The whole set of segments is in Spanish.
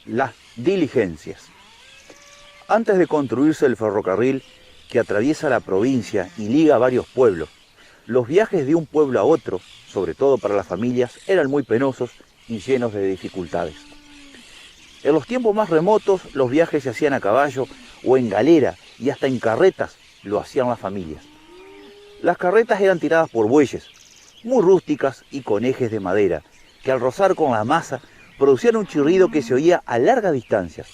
las diligencias. Antes de construirse el ferrocarril que atraviesa la provincia y liga varios pueblos, los viajes de un pueblo a otro, sobre todo para las familias, eran muy penosos y llenos de dificultades. En los tiempos más remotos, los viajes se hacían a caballo o en galera y hasta en carretas lo hacían las familias. Las carretas eran tiradas por bueyes, muy rústicas y con ejes de madera, que al rozar con la masa producían un chirrido que se oía a largas distancias.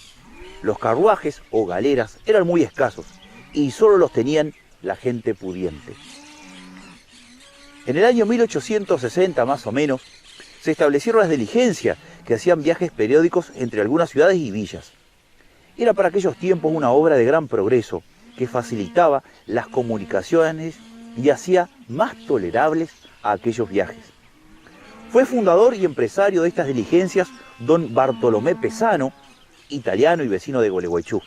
Los carruajes o galeras eran muy escasos y solo los tenían la gente pudiente. En el año 1860 más o menos, se establecieron las diligencias que hacían viajes periódicos entre algunas ciudades y villas. Era para aquellos tiempos una obra de gran progreso que facilitaba las comunicaciones y hacía más tolerables a aquellos viajes. Fue fundador y empresario de estas diligencias don Bartolomé Pesano, italiano y vecino de Gualeguaychú.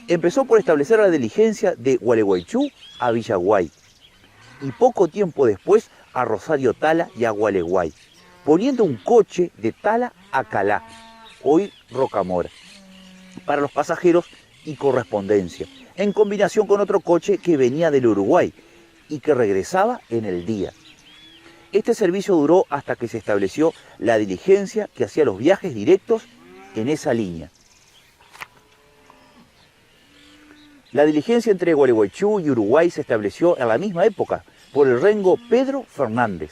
Empezó por establecer la diligencia de Gualeguaychú a Villaguay y poco tiempo después a Rosario Tala y a Gualeguay, poniendo un coche de Tala a Calá, hoy Rocamora, para los pasajeros y correspondencia, en combinación con otro coche que venía del Uruguay y que regresaba en el día. Este servicio duró hasta que se estableció la diligencia que hacía los viajes directos en esa línea. La diligencia entre Gualeguaychú y Uruguay se estableció en la misma época por el rengo Pedro Fernández.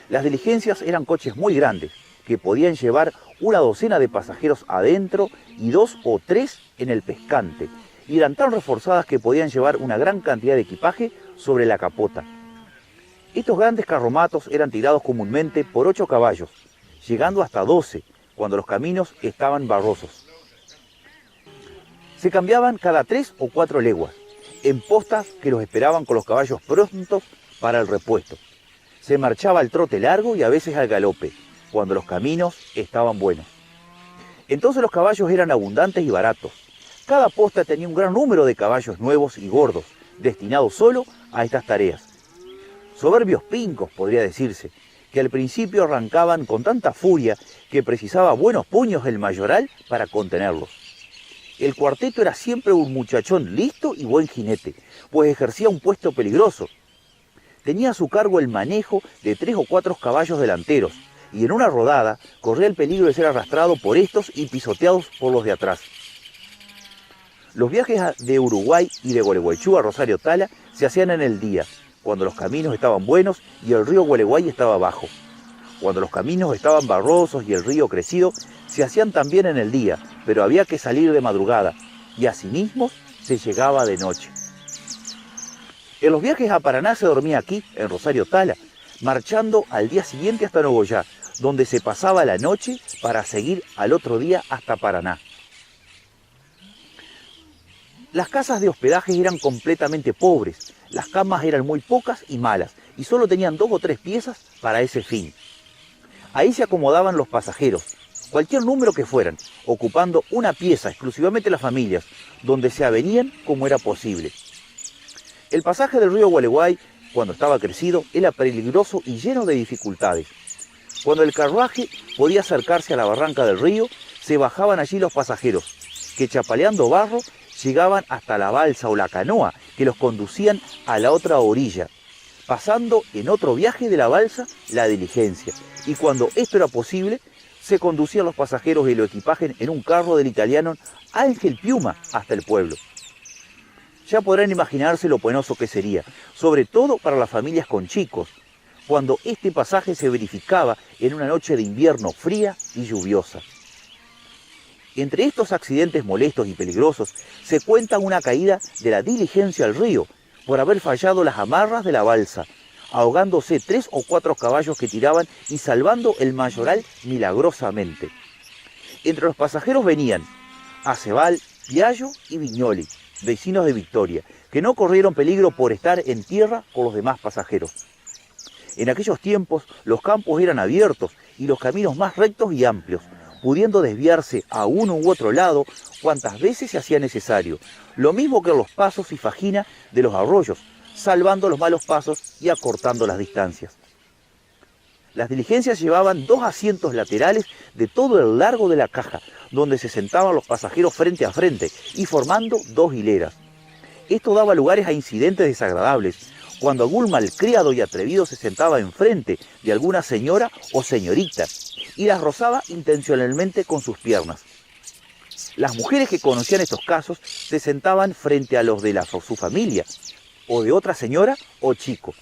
Las diligencias eran coches muy grandes que podían llevar una docena de pasajeros adentro y 2 o 3 en el pescante, y eran tan reforzadas que podían llevar una gran cantidad de equipaje sobre la capota. Estos grandes carromatos eran tirados comúnmente por 8 caballos, llegando hasta 12 cuando los caminos estaban barrosos. Se cambiaban cada 3 o 4 leguas, en postas que los esperaban con los caballos prontos para el repuesto. Se marchaba al trote largo y a veces al galope, cuando los caminos estaban buenos. Entonces los caballos eran abundantes y baratos. Cada posta tenía un gran número de caballos nuevos y gordos, destinados solo a estas tareas. Soberbios pincos, podría decirse, que al principio arrancaban con tanta furia que precisaba buenos puños el mayoral para contenerlos. El cuarteto era siempre un muchachón listo y buen jinete, pues ejercía un puesto peligroso. Tenía a su cargo el manejo de 3 o 4 caballos delanteros, y en una rodada corría el peligro de ser arrastrado por estos y pisoteados por los de atrás. Los viajes de Uruguay y de Gualeguaychú a Rosario Tala se hacían en el día, cuando los caminos estaban buenos y el río Gualeguay estaba bajo. Cuando los caminos estaban barrosos y el río crecido, se hacían también en el día, pero había que salir de madrugada, y asimismo se llegaba de noche. En los viajes a Paraná se dormía aquí, en Rosario Tala, marchando al día siguiente hasta Nogoyá, donde se pasaba la noche para seguir al otro día hasta Paraná. Las casas de hospedaje eran completamente pobres, las camas eran muy pocas y malas, y solo tenían 2 o 3 piezas para ese fin. Ahí se acomodaban los pasajeros, cualquier número que fueran, ocupando una pieza exclusivamente las familias, donde se avenían como era posible. El pasaje del río Gualeguay, cuando estaba crecido, era peligroso y lleno de dificultades. Cuando el carruaje podía acercarse a la barranca del río, se bajaban allí los pasajeros, que chapaleando barro llegaban hasta la balsa o la canoa que los conducían a la otra orilla, pasando en otro viaje de la balsa la diligencia. Y cuando esto era posible, se conducían los pasajeros y el equipaje en un carro del italiano Ángel Piuma hasta el pueblo. Ya podrán imaginarse lo penoso que sería, sobre todo para las familias con chicos, cuando este pasaje se verificaba en una noche de invierno fría y lluviosa. Entre estos accidentes molestos y peligrosos se cuenta una caída de la diligencia al río por haber fallado las amarras de la balsa, ahogándose 3 o 4 caballos que tiraban y salvando el mayoral milagrosamente. Entre los pasajeros venían Acebal, Piallo y Viñoli, vecinos de Victoria, que no corrieron peligro por estar en tierra con los demás pasajeros. En aquellos tiempos los campos eran abiertos y los caminos más rectos y amplios, pudiendo desviarse a uno u otro lado cuantas veces se hacía necesario, lo mismo que los pasos y fajina de los arroyos, salvando los malos pasos y acortando las distancias. Las diligencias llevaban 2 asientos laterales de todo el largo de la caja, donde se sentaban los pasajeros frente a frente y formando 2 hileras. Esto daba lugares a incidentes desagradables, cuando algún malcriado y atrevido se sentaba enfrente de alguna señora o señorita y las rozaba intencionalmente con sus piernas. Las mujeres que conocían estos casos se sentaban frente a los de su familia, o de otra señora o chico.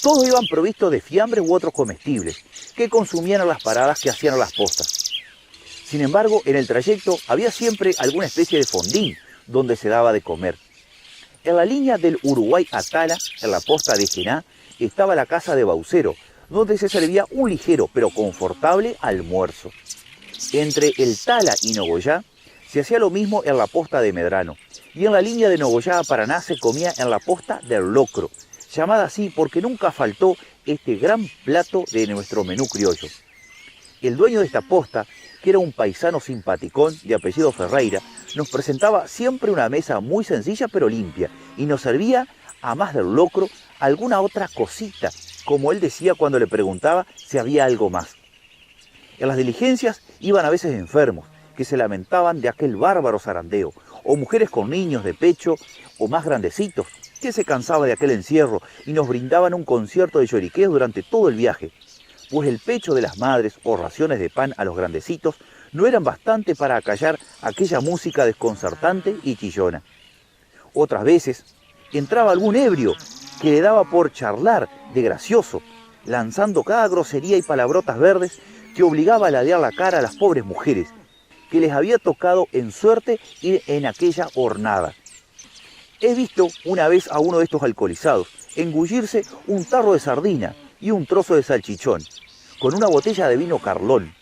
Todos iban provistos de fiambres u otros comestibles, que consumían a las paradas que hacían a las postas. Sin embargo, en el trayecto había siempre alguna especie de fondín donde se daba de comer. En la línea del Uruguay a Tala, en la posta de Gená, estaba la casa de Baucero, donde se servía un ligero pero confortable almuerzo. Entre el Tala y Nogoyá se hacía lo mismo en la posta de Medrano, y en la línea de Nogoyá a Paraná se comía en la posta del Locro, llamada así porque nunca faltó este gran plato de nuestro menú criollo. El dueño de esta posta, que era un paisano simpaticón de apellido Ferreira, nos presentaba siempre una mesa muy sencilla pero limpia, y nos servía, a más del locro, alguna otra cosita, como él decía cuando le preguntaba si había algo más. En las diligencias iban a veces enfermos, que se lamentaban de aquel bárbaro zarandeo, o mujeres con niños de pecho o más grandecitos, que se cansaba de aquel encierro y nos brindaban un concierto de lloriqueos durante todo el viaje, pues el pecho de las madres o raciones de pan a los grandecitos no eran bastante para acallar aquella música desconcertante y chillona. Otras veces entraba algún ebrio que le daba por charlar de gracioso, lanzando cada grosería y palabrotas verdes que obligaba a ladear la cara a las pobres mujeres, que les había tocado en suerte ir en aquella hornada. He visto una vez a uno de estos alcoholizados engullirse un tarro de sardina y un trozo de salchichón, con una botella de vino Carlón,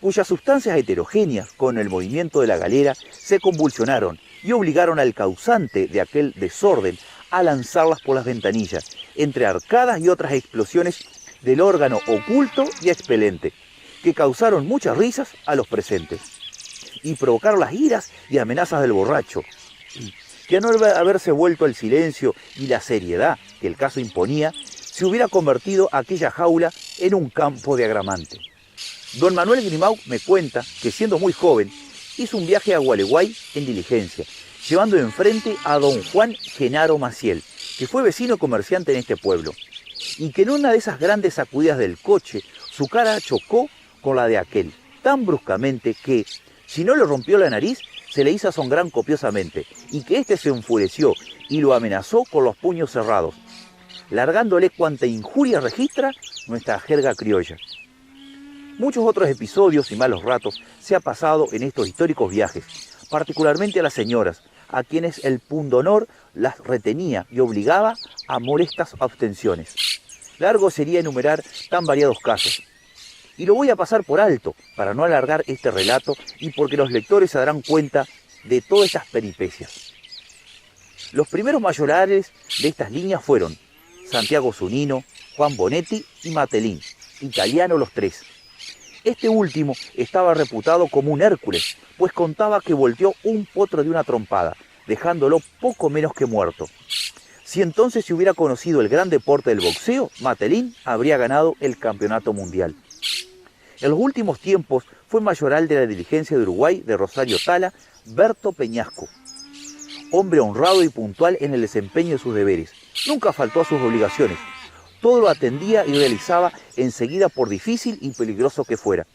cuyas sustancias heterogéneas con el movimiento de la galera se convulsionaron y obligaron al causante de aquel desorden a lanzarlas por las ventanillas, entre arcadas y otras explosiones del órgano oculto y expelente, que causaron muchas risas a los presentes y provocaron las iras y amenazas del borracho, que a no haberse vuelto el silencio y la seriedad que el caso imponía, se hubiera convertido aquella jaula en un campo de agramante. Don Manuel Grimau me cuenta que siendo muy joven hizo un viaje a Gualeguay en diligencia, llevando enfrente a don Juan Genaro Maciel, que fue vecino comerciante en este pueblo, y que en una de esas grandes sacudidas del coche su cara chocó con la de aquel, tan bruscamente que, si no le rompió la nariz, se le hizo asombrar copiosamente, y que éste se enfureció y lo amenazó con los puños cerrados, largándole cuanta injuria registra nuestra jerga criolla. Muchos otros episodios y malos ratos se ha pasado en estos históricos viajes, particularmente a las señoras, a quienes el pundonor las retenía y obligaba a molestas abstenciones. Largo sería enumerar tan variados casos, y lo voy a pasar por alto para no alargar este relato y porque los lectores se darán cuenta de todas estas peripecias. Los primeros mayorales de estas líneas fueron Santiago Zunino, Juan Bonetti y Matelín, italianos los tres. Este último estaba reputado como un Hércules, pues contaba que volteó un potro de una trompada, dejándolo poco menos que muerto. Si entonces se hubiera conocido el gran deporte del boxeo, Matelín habría ganado el campeonato mundial. En los últimos tiempos fue mayoral de la diligencia de Uruguay de Rosario Tala, Berto Peñasco, hombre honrado y puntual en el desempeño de sus deberes. Nunca faltó a sus obligaciones. Todo lo atendía y realizaba enseguida por difícil y peligroso que fuera.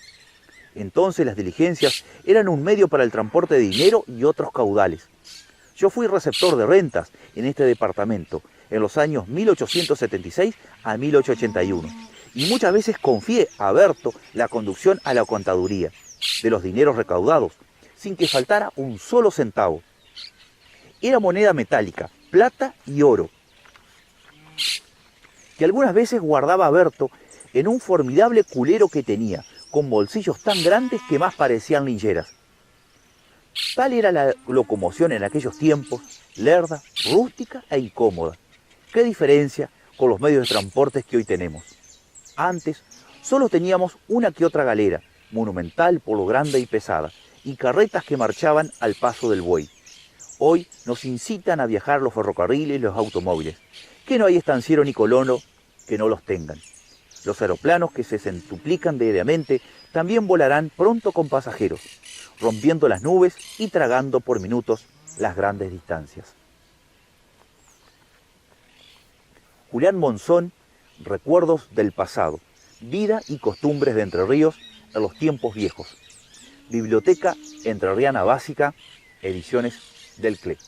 Entonces las diligencias eran un medio para el transporte de dinero y otros caudales. Yo fui receptor de rentas en este departamento en los años 1876 a 1881 y muchas veces confié a Berto la conducción a la contaduría de los dineros recaudados sin que faltara un solo centavo. Era moneda metálica, plata y oro, que algunas veces guardaba Berto en un formidable culero que tenía, con bolsillos tan grandes que más parecían lincheras. Tal era la locomoción en aquellos tiempos, lerda, rústica e incómoda. ¿Qué diferencia con los medios de transporte que hoy tenemos? Antes solo teníamos una que otra galera, monumental por lo grande y pesada, y carretas que marchaban al paso del buey. Hoy nos incitan a viajar los ferrocarriles y los automóviles, que no hay estanciero ni colono que no los tengan. Los aeroplanos que se centuplican diariamente también volarán pronto con pasajeros, rompiendo las nubes y tragando por minutos las grandes distancias. Julián Monzón, Recuerdos del pasado, vida y costumbres de Entre Ríos en los tiempos viejos. Biblioteca Entrerriana Básica, Ediciones del CLE.